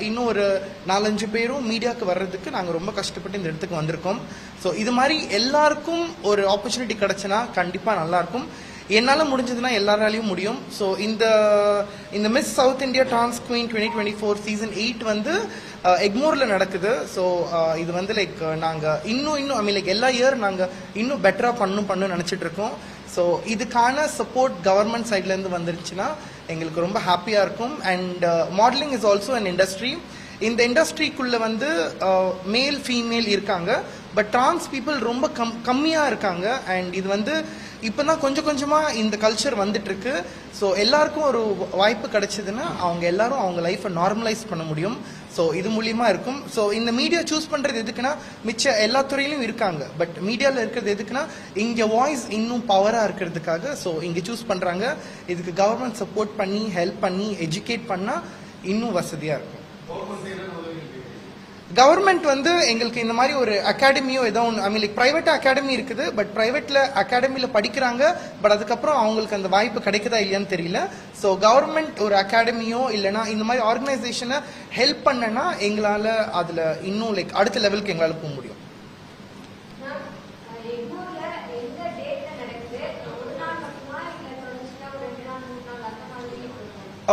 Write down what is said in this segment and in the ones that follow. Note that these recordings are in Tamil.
இன்னும் ஒரு 4-5 பேரும் மீடியாவுக்கு வர்றதுக்கு நாங்கள் ரொம்ப கஷ்டப்பட்டு இந்த இடத்துக்கு வந்திருக்கோம். ஸோ இது மாதிரி எல்லாருக்கும் ஒரு ஆப்பர்ச்சுனிட்டி கிடைச்சுன்னா கண்டிப்பாக நல்லாயிருக்கும். என்னால் முடிஞ்சதுன்னா எல்லாராலையும் முடியும். ஸோ இந்த miss South India trans queen 2024 season 8 வந்து எக்மோரில் நடக்குது. ஸோ இது வந்து லைக் நாங்கள் இன்னும் ஐ மீன் லைக் எல்லா இயர் நாங்கள் இன்னும் பெட்டராக பண்ணணும்னு நினச்சிட்டு இருக்கோம். ஸோ இதுக்கான சப்போர்ட் கவர்மெண்ட் சைட்லேருந்து வந்துருச்சுன்னா எங்களுக்கு ரொம்ப ஹாப்பியாக இருக்கும். And modelling is also an industry. இந்த இண்டஸ்ட்ரிக்குள்ளே வந்து மேல் ஃபீமேல் இருக்காங்க, பட் டிரான்ஸ் பீப்புள் ரொம்ப கம்மியாக இருக்காங்க. அண்ட் இது வந்து இப்போ தான் கொஞ்சம் கொஞ்சமாக இந்த கல்ச்சர் வந்துட்டுருக்கு. ஸோ எல்லாருக்கும் ஒரு வாய்ப்பு கிடைச்சதுன்னா அவங்க எல்லாரும் அவங்க லைஃப்பை நார்மலைஸ் பண்ண முடியும். ஸோ இது மூலியமாக இருக்கும். ஸோ இந்த மீடியா சூஸ் பண்ணுறது எதுக்குன்னா மிச்ச எல்லா துறையிலும் இருக்காங்க, பட் மீடியாவில் இருக்கிறது எதுக்குன்னா இங்கே வாய்ஸ் இன்னும் பவராக இருக்கிறதுக்காக. ஸோ இங்கே சூஸ் பண்ணுறாங்க. இதுக்கு கவர்மெண்ட் சப்போர்ட் பண்ணி ஹெல்ப் பண்ணி எஜுகேட் பண்ணால் இன்னும் வசதியாக இருக்கும். கவர்மெண்ட் வந்து எங்களுக்கு இந்த மாதிரி ஒரு அகாடமியோ ஏதோ ஒன்று ஐ மீன் லைக் ப்ரைவேட்டாக அகாடமி இருக்குது, பட் ப்ரைவேட்டில் அகாடமியில் படிக்கிறாங்க, பட் அதுக்கப்புறம் அவங்களுக்கு அந்த வாய்ப்பு கிடைக்குதா இல்லையான்னு தெரியல. ஸோ கவர்மெண்ட் ஒரு அகாடமியோ இல்லைனா இந்த மாதிரி ஆர்கனைசேஷனை ஹெல்ப் பண்ணனா எங்களால் அதில் இன்னும் லைக் அடுத்த லெவலுக்கு எங்களால் போக முடியும்.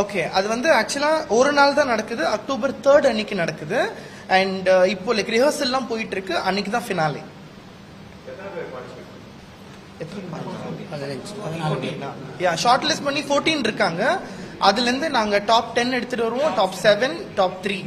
ஓகே, அது வந்து ஆக்சுவலாக ஒரு நாள் தான் நடக்குது. அக்டோபர் 3 அன்னைக்கு நடக்குது. அண்ட் இப்போ லைக் ரிஹர்சல்லாம் போயிட்டு இருக்கு. அன்னைக்கு தான் ஃபினாலே. ஷார்ட் லிஸ்ட் பண்ணி 14 இருக்காங்க. அதுலேருந்து நாங்கள் டாப் 10 எடுத்துட்டு வருவோம், top 7, top 3.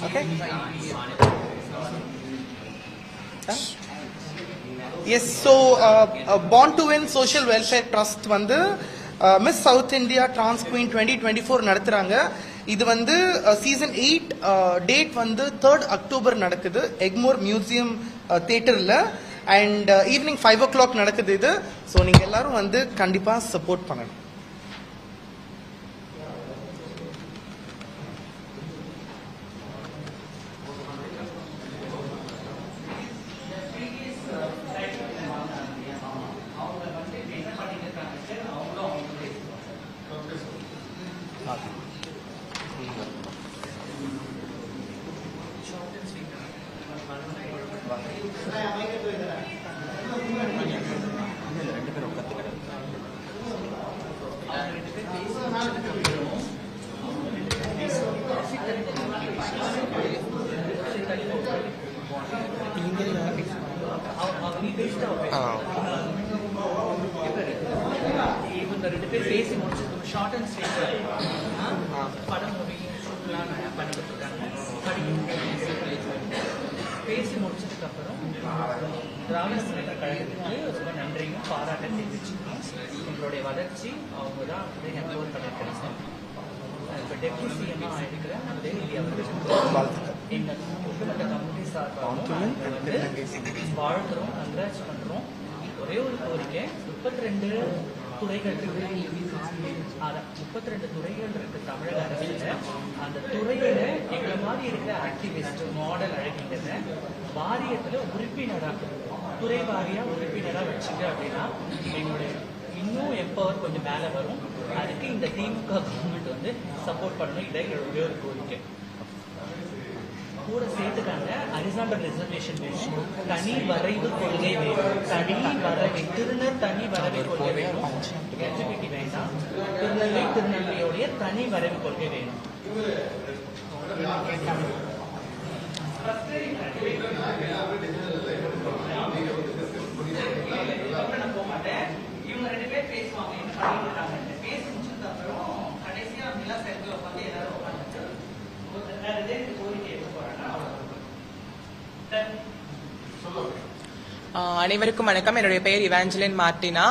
Okay. Yes, so Born to Win Social Welfare Trust வந்து miss South India trans queen 2024 நடத்துறாங்க. இது வந்து சீசன் 8 டேட் வந்து 3rd அக்டோபர் நடக்குது எக்மோர் மியூசியம் தியேட்டர்ல. அண்ட் ஈவினிங் 5 o'clock நடக்குது இது. ஸோ நீங்க எல்லாரும் வந்து கண்டிப்பா சப்போர்ட் பண்ணணும். பேசி முடிச்சது ஷார்ட் அண்ட் ஸ்வீட் படம் மூவி ஷூட்லாம் பண்ணிட்டு இருக்காங்க. பேசி முடிச்சதுக்கு அப்புறம் திராவிட முன்னேற்ற கழகத்துக்கு ரொம்ப நன்றியும் பாராட்டம் தெரிவிச்சுக்கணும். எங்களுடைய வளர்ச்சி அவங்க தான் வந்து எம்பவர் பண்ணியிருக்காங்க. இப்போ டெப்டி சிஎம்மாக ஆயிருக்கிற உதயநிதி அவர்களுக்கு எங்கள் ஒட்டுமொத்த கம்யூனிட்டி சார்பாகவும் வந்து வாழ்த்துறோம், கங்க்ராட்ஸ் பண்ணுறோம். ஒரே ஒரு கோரிக்கை, 32 துறைகள் இருக்கு. 32 துறைகள் இருக்கு தமிழக அரசுல. அந்த துறையில எங்களை மாதிரி இருக்கிற ஆக்டிவிஸ்ட் மாடல் அழகின்றத வாரியத்துல உறுப்பினராக துறை வாரியா உறுப்பினரா வச்சுங்க அப்படின்னா எங்களுடைய இன்னும் எம்பவர் கொஞ்சம் மேல வரும். அதுக்கு இந்த திமுக கவர்மெண்ட் வந்து சப்போர்ட் பண்ணணும். இதை ஒரே ஒரு கோரிக்கை. கூட சேர்த்துக்காங்க ஹரிசாண்டல் ரிசர்வேஷன் வேணும், தனி வரைவு கொள்கை வேணும், திருநெல் தனி வரைவு கொள்கை வேணும், எல்ஜிபிடி வேண்டாம், திருநெல்வேலியோடைய தனி வரைவு கொள்கை வேணும். இவங்க 2 பேர் பேசுவாங்க, என்ன பண்ணிட்டு இருக்காங்க. பேசி முடிச்சதுக்கு அப்புறம் கடைசியா நிலா சேர்த்து உட்காந்து எல்லாரும் உட்காந்துட்டு கோரிக்கை எடுத்து போறாங்க. அனைவருக்கும் வணக்கம். என்னுடைய பெயர் இவாஞ்சலின் மார்டினா.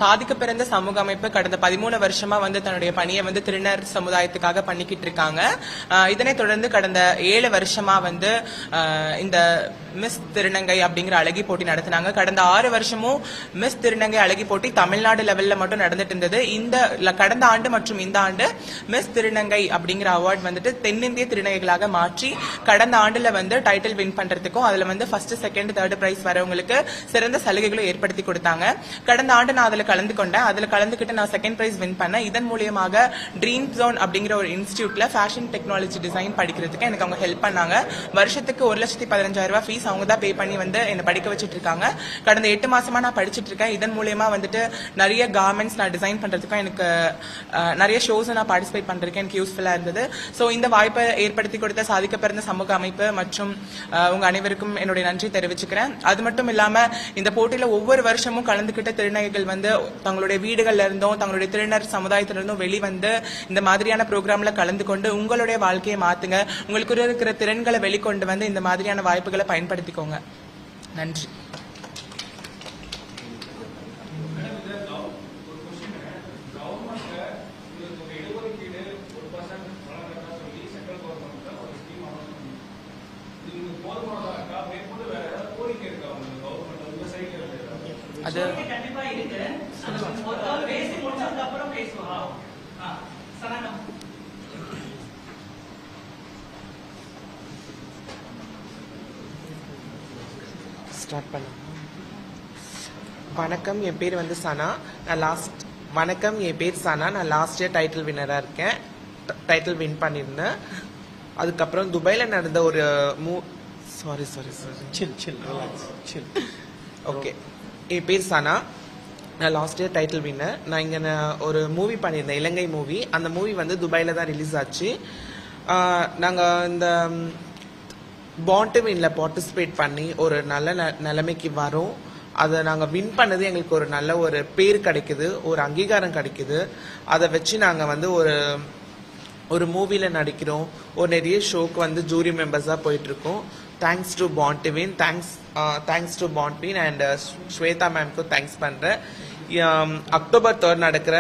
சாதிக்க பிறந்த சமூக அமைப்பு கடந்த 13 வருஷமா வந்து தன்னுடைய பணியை வந்து திருநர் சமுதாயத்துக்காக பண்ணிக்கிட்டு இருக்காங்க. இதனைத் தொடர்ந்து கடந்த 7 வருஷமா வந்து இந்த மிஸ் திருநங்கை அப்படிங்கிற அழகி போட்டி நடத்தினாங்க. கடந்த 6 வருஷமும் மிஸ் திருநங்கை அழகி போட்டி தமிழ்நாடு லெவல்ல மட்டும் நடந்துட்டு இருந்தது. கடந்த ஆண்டு மற்றும் இந்த ஆண்டு மிஸ் திருநங்கை அப்படிங்கிற அவார்ட் வந்துட்டு தென்னிந்திய திருநங்கைகளாக மாற்றி கடந்த ஆண்டுல வந்து டைட்டில் வின் பண்றதுக்கும் அதுல வந்து ஃபர்ஸ்ட் செகண்ட் தேர்ட் பிரைஸ் வரவங்களுக்கு சிறந்த சலுகைகளும் ஏற்படுத்தி கொடுத்தாங்க. கடந்த ஆண்டு நான் அதுல கலந்து கொண்டேன். அதுல கலந்துக்கிட்டு நான் செகண்ட் பிரைஸ் வின் பண்ணேன். இதன் மூலியமாக ட்ரீம் ஜோன் அப்படிங்கிற ஒரு இன்ஸ்டிடியூட்ல ஃபேஷன் டெக்னாலஜி டிசைன் படிக்கிறதுக்கு எனக்கு அவங்க ஹெல்ப் பண்ணாங்க. வருஷத்துக்கு 1,15,000 ரூபாய் ஃபீஸ் அவங்க தான் பே பண்ணி வந்து என்ன படிக்க வச்சிட்டு இருக்காங்க. கடந்த 8 மாசமா நான் படிச்சிட்டு இருக்கேன். இதன் மூலியமா வந்துட்டு நிறைய கார்மெண்ட்ஸ் நான் டிசைன் பண்றதுக்கும் எனக்கு நிறைய ஷோஸ் நான் பார்ட்டிசிபேட் பண்றதுக்கு எனக்கு யூஸ்ஃபுல்லா இருந்தது. ஸோ இந்த வாய்ப்பை ஏற்படுத்தி கொடுத்த சாதிக்க பிறந்த சமூக அமைப்பு மற்றும் உங்க அனைவருக்கும் என்னுடைய நன்றி தெரிவிச்சுக்கிறேன். அது மட்டும் இல்லாம இந்த போட்டியில ஒவ்வொரு வருஷமும் கலந்துகிட்ட திருநங்கைகள் வந்து தங்களுடைய வீடுகள்ல இருந்தும் தங்களுடைய திருநர் சமுதாயத்திலிருந்தும் வெளிவந்து இந்த மாதிரியான ப்ரோக்ராம்ல கலந்து கொண்டு உங்களுடைய வாழ்க்கையை மாத்துங்க. உங்களுக்கு இருக்கிற திறன்களை வெளிக்கொண்டு வந்து இந்த மாதிரியான வாய்ப்புகளை பயன்படுத்திக்கோங்க. நன்றி. அது கண்டிப்பா இருக்கு. ஒரு பேசி முடிச்சதுக்கு அப்புறம் பேசுவோம். சரணம். ஸ்டார்ட் பண்ண. வணக்கம், என் பேர் வந்து சனா. நான் லாஸ்ட் இயர் டைட்டில் வின்னராக இருக்கேன். டைட்டில் வின் பண்ணியிருந்தேன். அதுக்கப்புறம் துபாயில் நடந்த ஒரு ஓகே, என் பேர் சனா. நான் லாஸ்ட் இயர் டைட்டில் வின்னர். நான் இங்கே ஒரு மூவி பண்ணியிருந்தேன், இலங்கை மூவி. அந்த மூவி வந்து துபாயில் தான் ரிலீஸ் ஆச்சு. நாங்கள் இந்த பாண்ட் வின்ல பார்ட்டிசிபேட் பண்ணி ஒரு நல்ல நிலைமைக்கு வரோம். அதை நாங்கள் வின் பண்ணது எங்களுக்கு ஒரு நல்ல ஒரு பேர் கிடைக்குது, ஒரு அங்கீகாரம் கிடைக்குது. அதை வச்சு நாங்கள் வந்து ஒரு மூவியில் நடிக்கிறோம். ஒரு நிறைய ஷோக்கு வந்து ஜூரி மெம்பர்ஸாக போயிட்டுருக்கோம். தேங்க்ஸ் டு பாண்ட்வின், தேங்க்ஸ் டு பாண்ட்வின் அண்ட் ஸ்வேதா மேம்க்கும் தேங்க்ஸ் பண்ணுறேன். அக்டோபர் 3 நடக்கிற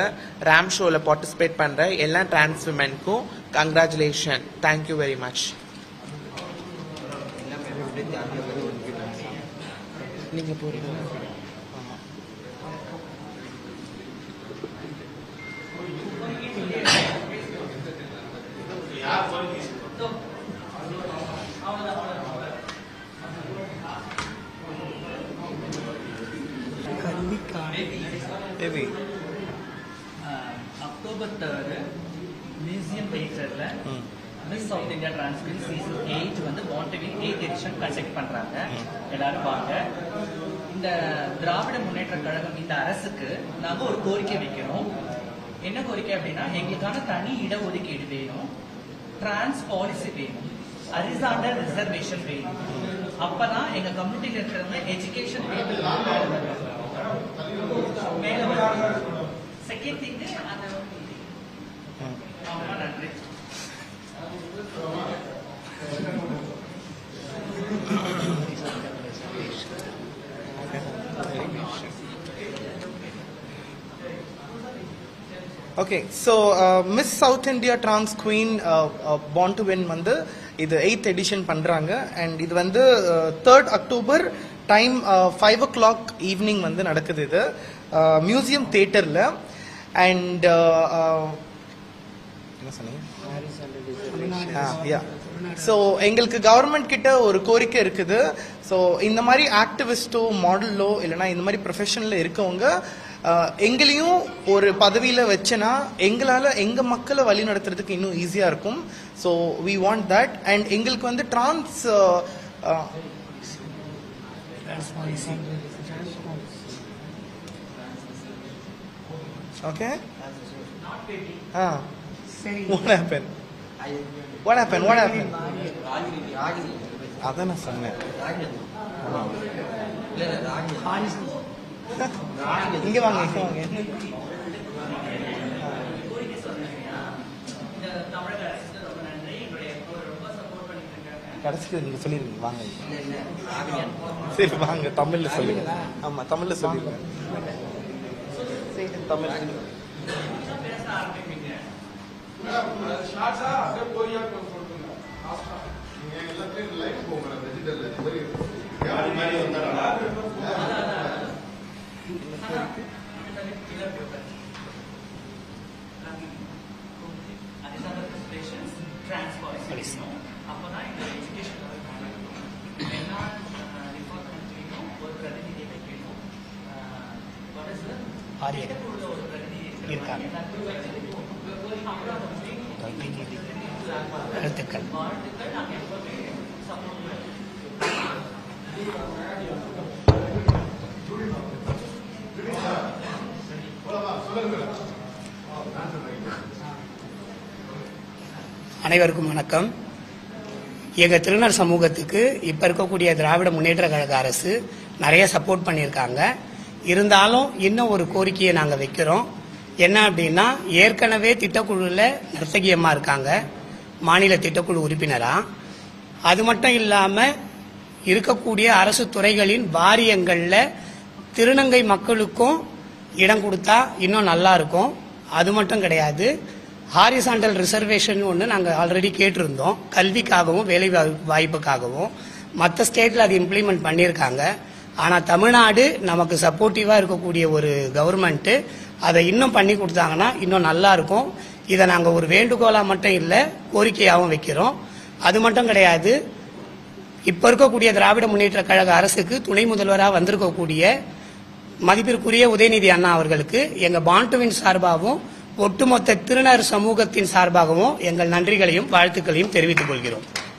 ரேம் ஷோவில் பார்ட்டிசிபேட் பண்ணுற எல்லா டிரான்ஸ் விமென்க்கும் கங்க்ராச்சுலேஷன். Thank you very much. நீங்கள் போகிறீங்க. அக்டோபர் 3 மியூசியம் தியேட்டர்ல Miss South India transcript season 8 வந்து பாண்டவின் 8th எடிஷன் கண்டக்ட் பண்றாங்க. எல்லாரும் வாங்க. இந்த திராவிட முன்னேற்ற கழகம் இந்த அரசுக்கு நாங்க ஒரு கோரிக்கை வைக்கிறோம். என்ன கோரிக்கை அப்படின்னா, எங்களுக்கான தனி இடஒதுக்கீடு வேணும், டிரான்ஸ் பாலிசி வேணும், ஹரிசாண்டல் ரிசர்வேஷன் வேணும். அப்பதான் எங்க கம்யூனிட்டியில இருக்கிறவங்க எஜுகேஷன் மேல வரும். செகண்ட் திங் அந்த நன்றி. Okay, so miss South India trans queen bond to win வந்து இது 8th எடிஷன் பண்ணுறாங்க. அண்ட் இது வந்து 3rd October time 5 o'clock evening வந்து நடக்குது. இது மியூசியம் தியேட்டரில். அண்ட் என்ன சொன்னீங்க? ஸோ எங்களுக்கு கவர்மெண்ட் கிட்ட ஒரு கோரிக்கை இருக்குது. ஸோ இந்த மாதிரி ஆக்டிவிஸ்டோ மாடலோ இல்லைனா இந்த மாதிரி ப்ரொஃபஷனில் இருக்கவங்க எங்களையும் ஒரு பதவியில் வச்சுனா எங்களால் எங்கள் மக்களை வழி நடத்துறதுக்கு இன்னும் ஈஸியாக இருக்கும். So we want that. And எங்களுக்கு வந்து டிரான்ஸ் ஓகே What happened? அதான் நான் சொன்னேன். இங்க வாங்க. கடைசிக்கு நீங்க சொல்லிருங்க. வாங்க. சரி வாங்க, தமிழ்ல சொல்லுங்க. ஆமா, தமிழ்ல சொல்லிருங்க. say it in Tamil. அனைவருக்கும் வணக்கம். எங்கள் திருநர் சமூகத்துக்கு இப்போ இருக்கக்கூடிய திராவிட முன்னேற்ற கழக அரசு நிறைய சப்போர்ட் பண்ணியிருக்காங்க. இருந்தாலும் இன்னும் ஒரு கோரிக்கையை நாங்கள் வைக்கிறோம். என்ன அப்படின்னா, ஏற்கனவே திட்டக்குழுவில் நர்த்தகியம்மா இருக்காங்க, மாநில திட்டக்குழு உறுப்பினராக. அது மட்டும் இல்லாமல் இருக்கக்கூடிய அரசு துறைகளின் வாரியங்களில் திருநங்கை மக்களுக்கும் இடம் கொடுத்தா இன்னும் நல்லா இருக்கும். அது மட்டும் கிடையாது, ஹாரிசாண்டல் ரிசர்வேஷன் ஒன்று நாங்கள் ஆல்ரெடி கேட்டிருந்தோம், கல்விக்காகவும் வேலை வாய்ப்புக்காகவும். மற்ற ஸ்டேட்டில் அது இம்ப்ளிமெண்ட் பண்ணியிருக்காங்க. ஆனால் தமிழ்நாடு நமக்கு சப்போர்ட்டிவாக இருக்கக்கூடிய ஒரு கவர்மெண்ட்டு அதை இன்னும் பண்ணி கொடுத்தாங்கன்னா இன்னும் நல்லா இருக்கும். இதை நாங்கள் ஒரு வேண்டுகோளாக மட்டும் இல்லை, கோரிக்கையாகவும் வைக்கிறோம். அது மட்டும் கிடையாது, இப்போ இருக்கக்கூடிய திராவிட முன்னேற்ற கழக அரசுக்கு துணை முதல்வராக வந்திருக்கக்கூடிய மதிப்பிற்குரிய உதயநிதி அண்ணா அவர்களுக்கு எங்கள் பாண்டுவின் சார்பாகவும் ஒட்டுமொத்த திருநர் சமூகத்தின் சார்பாகவும் எங்கள் நன்றிகளையும் வாழ்த்துக்களையும் தெரிவித்துக் கொள்கிறோம்.